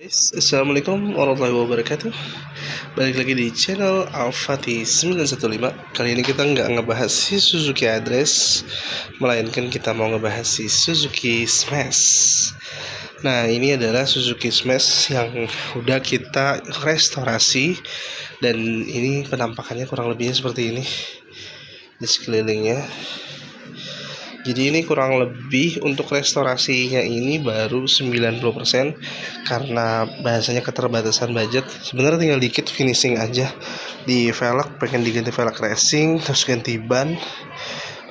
Assalamualaikum warahmatullahi wabarakatuh. Balik lagi di channel Alfati 915. Kali ini kita nggak ngebahas si Suzuki Address, melainkan kita mau ngebahas si Suzuki Smash. Nah, ini adalah Suzuki Smash yang udah kita restorasi, dan ini penampakannya kurang lebihnya seperti ini di sekelilingnya. Jadi ini kurang lebih untuk restorasinya ini baru 90%, karena bahasanya keterbatasan budget. Sebenarnya tinggal dikit finishing aja di velg, pengen diganti velg racing, terus ganti ban,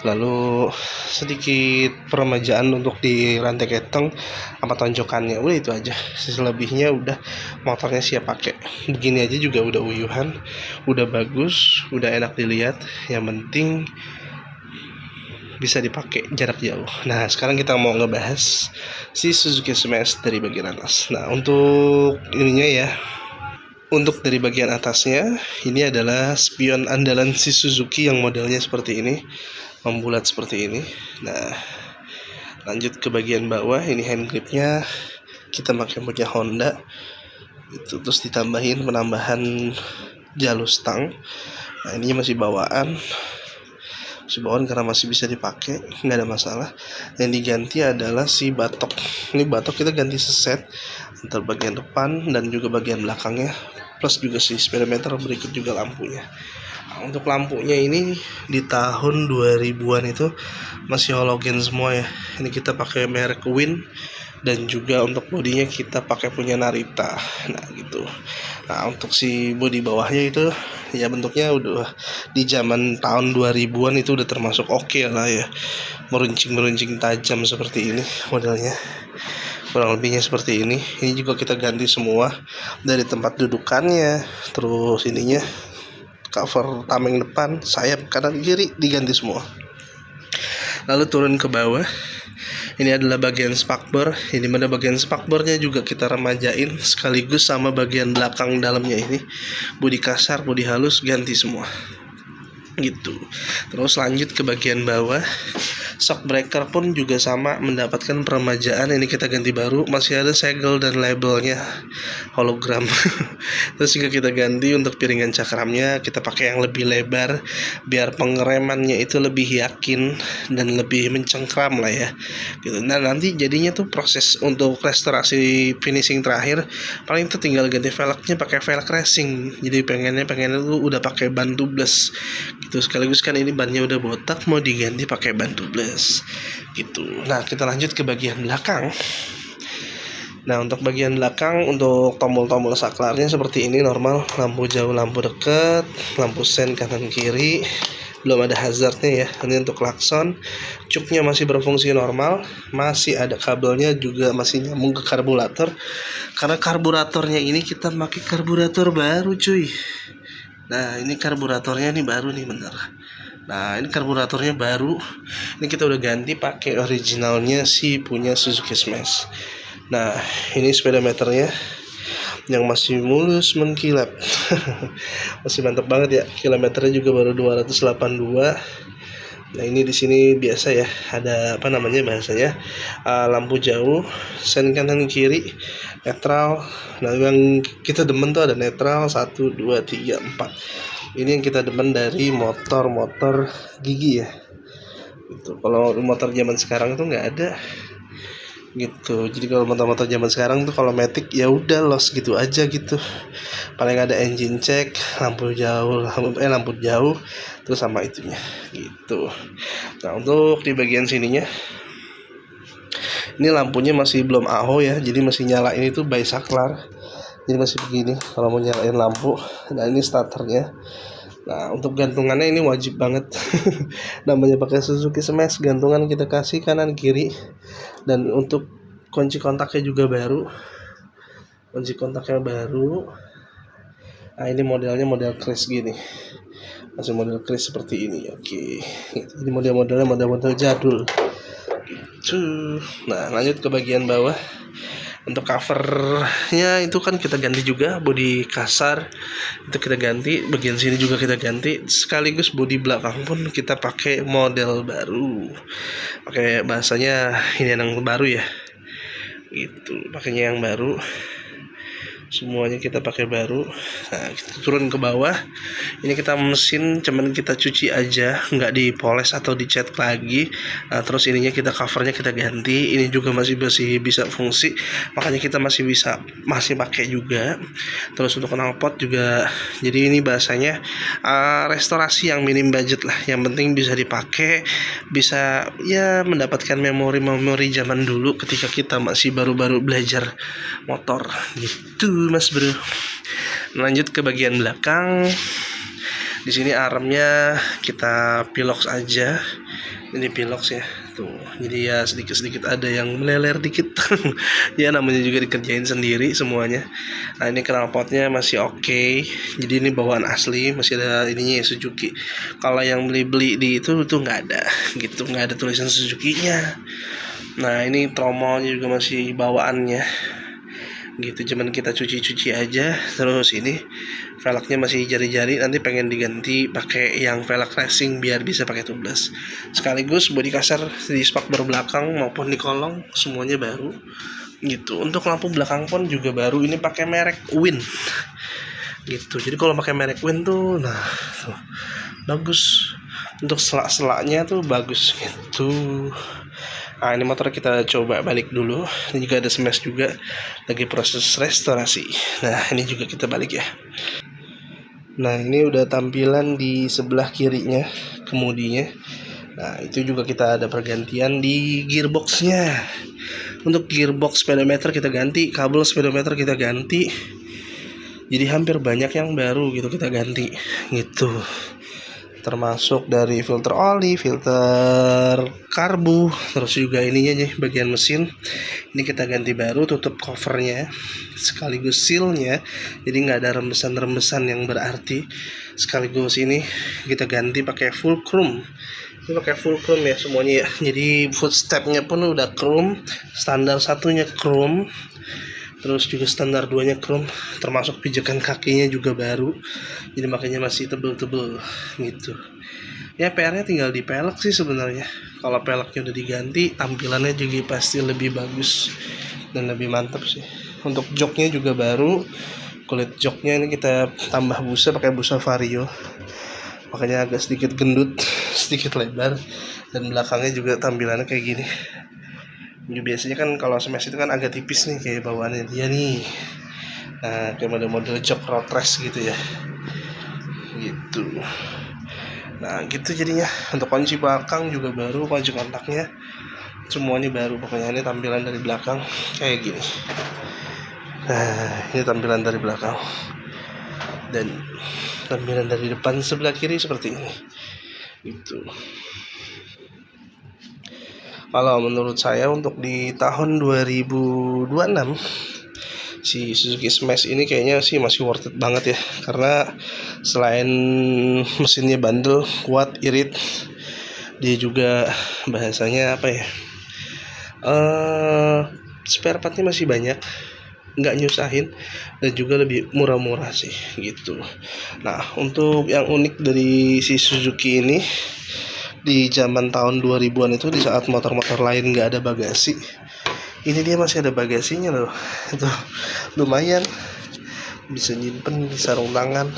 lalu sedikit peremajaan untuk di rantai keteng sama tonjokannya. Udah itu aja, selebihnya udah motornya siap pakai. Begini aja juga udah uyuhan, udah bagus, udah enak dilihat. Yang penting bisa dipakai jarak jauh. Nah, sekarang kita mau ngebahas si Suzuki Smash dari bagian atas. Nah, untuk ininya ya, untuk dari bagian atasnya, ini adalah spion andalan si Suzuki yang modelnya seperti ini, membulat seperti ini. Nah, lanjut ke bagian bawah, ini hand gripnya kita pakai punya Honda. Itu terus ditambahin penambahan jalur stang. Nah, ini masih bawaan karena masih bisa dipakai, nggak ada masalah. Yang diganti adalah si batok. Ini batok kita ganti seset antar bagian depan dan juga bagian belakangnya, plus juga si speedometer, berikut juga lampunya. Nah, untuk lampunya ini di tahun 2000-an itu masih halogen semua ya. Ini kita pakai merek Win, dan juga untuk bodinya kita pakai punya Narita. Nah gitu. Nah, untuk si bodi bawahnya itu ya bentuknya udah di zaman tahun 2000-an itu udah termasuk oke lah ya, meruncing tajam seperti ini modelnya, kurang lebihnya seperti ini. Ini juga kita ganti semua dari tempat dudukannya, terus ininya, cover tameng depan, sayap kanan kiri diganti semua. Lalu turun ke bawah, ini adalah bagian spakbor. Ini mana bagian spakbornya juga kita remajain sekaligus sama bagian belakang dalamnya ini. Bodi kasar, bodi halus ganti semua. Gitu. Terus lanjut ke bagian bawah. Shock breaker pun juga sama, mendapatkan peremajaan. Ini kita ganti baru, masih ada segel dan labelnya hologram. Terus juga kita ganti untuk piringan cakramnya, kita pakai yang lebih lebar biar pengeremannya itu lebih yakin dan lebih mencengkram lah ya gitu. Nah, nanti jadinya tuh proses untuk restorasi finishing terakhir paling itu tinggal ganti velgnya pakai velg racing. Jadi pengennya tuh udah pakai ban tubeless gitu, sekaligus kan ini bannya udah botak, mau diganti pakai ban tubeless gitu. Nah, kita lanjut ke bagian belakang. Nah, untuk bagian belakang, untuk tombol-tombol saklarnya seperti ini normal, lampu jauh, lampu dekat, lampu sen kanan kiri, belum ada hazardnya ya. Ini untuk klakson, cuknya masih berfungsi normal, masih ada kabelnya juga, masih nyambung ke karburator. Karena karburatornya ini kita pakai karburator baru cuy. Nah, ini karburatornya nih baru nih, bener. Nah, ini karburatornya baru. Ini kita udah ganti pakai originalnya sih punya Suzuki Smash. Nah, ini speedometernya yang masih mulus mengkilap. Masih mantap banget ya. Kilometernya juga baru 282. Nah, ini di sini biasa ya, ada apa namanya bahasanya, lampu jauh, sen kanan kiri, netral. Nah, yang kita demen tuh ada netral 1, 2, 3, 4. Ini yang kita demen dari motor gigi ya. Gitu. Kalau motor zaman sekarang tuh nggak ada gitu. Jadi kalau motor-motor zaman sekarang tuh kalau matic ya udah los gitu aja gitu. Paling ada engine check, lampu jauh, terus sama itunya gitu. Nah, untuk di bagian sininya, ini lampunya masih belum AHO ya, jadi masih nyala ini tuh by saklar. Jadi masih begini kalau mau nyalain lampu. Nah, ini starternya. Nah, untuk gantungannya ini wajib banget. Namanya pakai Suzuki Smash, gantungan kita kasih kanan kiri. Dan untuk kunci kontaknya juga baru. Nah, ini modelnya model Chris gini. Masih model Chris seperti ini. Oke. Ini model-modelnya model jadul. Gitu. Nah, lanjut ke bagian bawah. Untuk covernya itu kan kita ganti juga, bodi kasar itu kita ganti, bagian sini juga kita ganti, sekaligus bodi belakang pun kita pakai model baru, pakai bahasanya ini yang baru ya gitu, pakainya yang baru. semuanya kita pakai baru. Nah, kita turun ke bawah, ini kita mesin cuman kita cuci aja, nggak dipoles atau dicat lagi. Nah, terus ininya kita covernya kita ganti, ini juga masih bisa fungsi, makanya kita masih pakai juga. Terus untuk knalpot juga, jadi ini bahasanya restorasi yang minim budget lah, yang penting bisa dipakai, bisa ya mendapatkan memori zaman dulu ketika kita masih baru-baru belajar motor gitu mas bro. Lanjut ke bagian belakang, di sini armnya kita pilox aja, ini pilox ya tuh, jadi ya sedikit ada yang meleler dikit ya namanya juga dikerjain sendiri semuanya. Nah ini knalpotnya masih oke, jadi ini bawaan asli, masih ada ininya ya Suzuki. Kalau yang beli di itu nggak ada gitu, nggak ada tulisan Suzuki-nya. Nah ini tromolnya juga masih bawaannya gitu, cuman kita cuci aja. Terus ini velgnya masih jari-jari, nanti pengen diganti pakai yang velg racing biar bisa pakai tubeless. Sekaligus bodi kasar di spakbor belakang maupun di kolong semuanya baru gitu. Untuk lampu belakang pun juga baru, ini pakai merek Win gitu. Jadi kalau pakai merek Win tuh nah tuh bagus, untuk selak-selaknya tuh bagus gitu. Nah ini motor kita coba balik dulu, ini juga ada smash juga, lagi proses restorasi. Nah ini juga kita balik ya. Nah ini udah tampilan di sebelah kirinya kemudinya. Nah itu juga kita ada pergantian di gearboxnya. Untuk gearbox speedometer kita ganti, kabel speedometer kita ganti, jadi hampir banyak yang baru gitu kita ganti gitu. Termasuk dari filter oli, filter karbu, terus juga ininya nih bagian mesin ini kita ganti baru, tutup covernya sekaligus sealnya, jadi nggak ada rembesan yang berarti. Sekaligus ini kita ganti pakai full chrome, ini pakai full chrome ya semuanya ya, jadi footstepnya pun udah chrome, standar satunya chrome, terus juga standar 2-nya chrome, termasuk pijakan kakinya juga baru, jadi makanya masih tebel-tebel gitu. Ya PR-nya tinggal di pelek sih sebenarnya. Kalau peleknya udah diganti, tampilannya juga pasti lebih bagus dan lebih mantap sih. Untuk joknya juga baru, kulit joknya ini kita tambah busa pakai busa Vario, makanya agak sedikit gendut, sedikit lebar, dan belakangnya juga tampilannya kayak gini. Jadi biasanya kan kalau smash itu kan agak tipis nih kayak bawaannya dia nih. Nah kayak model-model jok road race gitu ya gitu. Nah gitu jadinya. Untuk kunci belakang juga baru, kunci kontaknya semuanya baru, pokoknya ini tampilan dari belakang kayak gini. Nah ini tampilan dari belakang, dan tampilan dari depan sebelah kiri seperti ini gitu. Kalau menurut saya untuk di tahun 2026 si Suzuki Smash ini kayaknya sih masih worth it banget ya, karena selain mesinnya bandel, kuat, irit, dia juga bahasanya apa ya, spare partnya masih banyak, nggak nyusahin, dan juga lebih murah-murah sih gitu. Nah untuk yang unik dari si Suzuki ini, di zaman tahun 2000-an itu, di saat motor-motor lain nggak ada bagasi, ini dia masih ada bagasinya loh. Itu lumayan, bisa nyimpen di sarung tangan.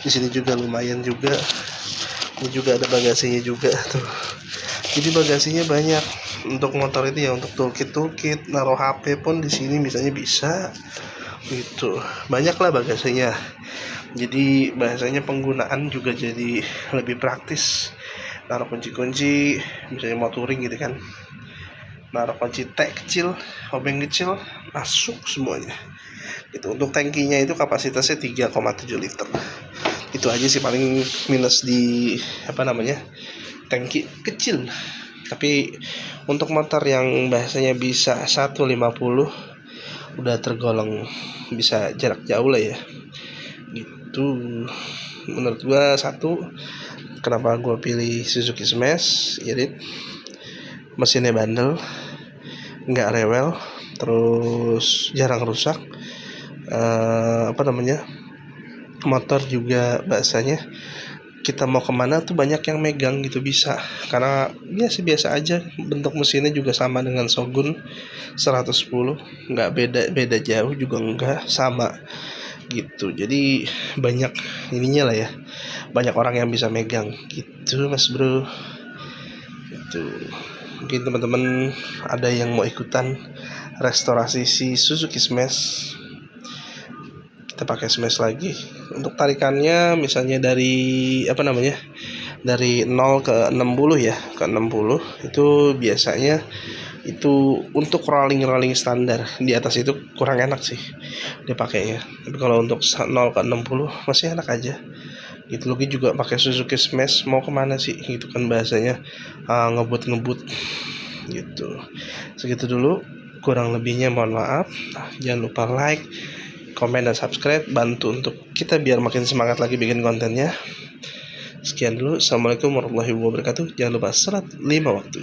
Di sini juga lumayan juga. Ini juga ada bagasinya juga tuh. Jadi bagasinya banyak untuk motor itu ya, untuk toolkit, naruh HP pun di sini misalnya bisa gitu. Banyak lah bagasinya. Jadi bahasanya penggunaan juga jadi lebih praktis. Naruh kunci-kunci, misalnya mau touring gitu kan, naruh kunci T kecil, obeng kecil, masuk semuanya gitu. Untuk tangkinya itu kapasitasnya 3,7 liter. Itu aja sih paling minus di tangki kecil. Tapi untuk motor yang bahasanya bisa 150 udah tergolong bisa jarak jauh lah ya gitu. Menurut gua kenapa gue pilih Suzuki Smash, irit, mesinnya bandel, nggak rewel, terus jarang rusak, motor juga bahasanya kita mau kemana tuh banyak yang megang gitu bisa, karena biasa aja, bentuk mesinnya juga sama dengan Shogun 110, nggak beda jauh juga, enggak sama gitu. Jadi banyak ininya lah ya, banyak orang yang bisa megang gitu Mas Bro. Itu mungkin teman-teman ada yang mau ikutan restorasi si Suzuki Smash, kita pakai Smash lagi. Untuk tarikannya misalnya dari dari 0 ke 60 ya, ke 60 itu biasanya itu untuk rolling standar. Di atas itu kurang enak sih dipakainya, tapi kalau untuk 0 ke 60 masih enak aja gitu. Logi juga pakai Suzuki Smash, mau kemana sih gitu kan bahasanya, ngebut gitu. Segitu dulu, kurang lebihnya mohon maaf. Jangan lupa like, komen, dan subscribe, bantu untuk kita biar makin semangat lagi bikin kontennya. Sekian dulu, assalamualaikum warahmatullahi wabarakatuh. Jangan lupa sholat 5 waktu.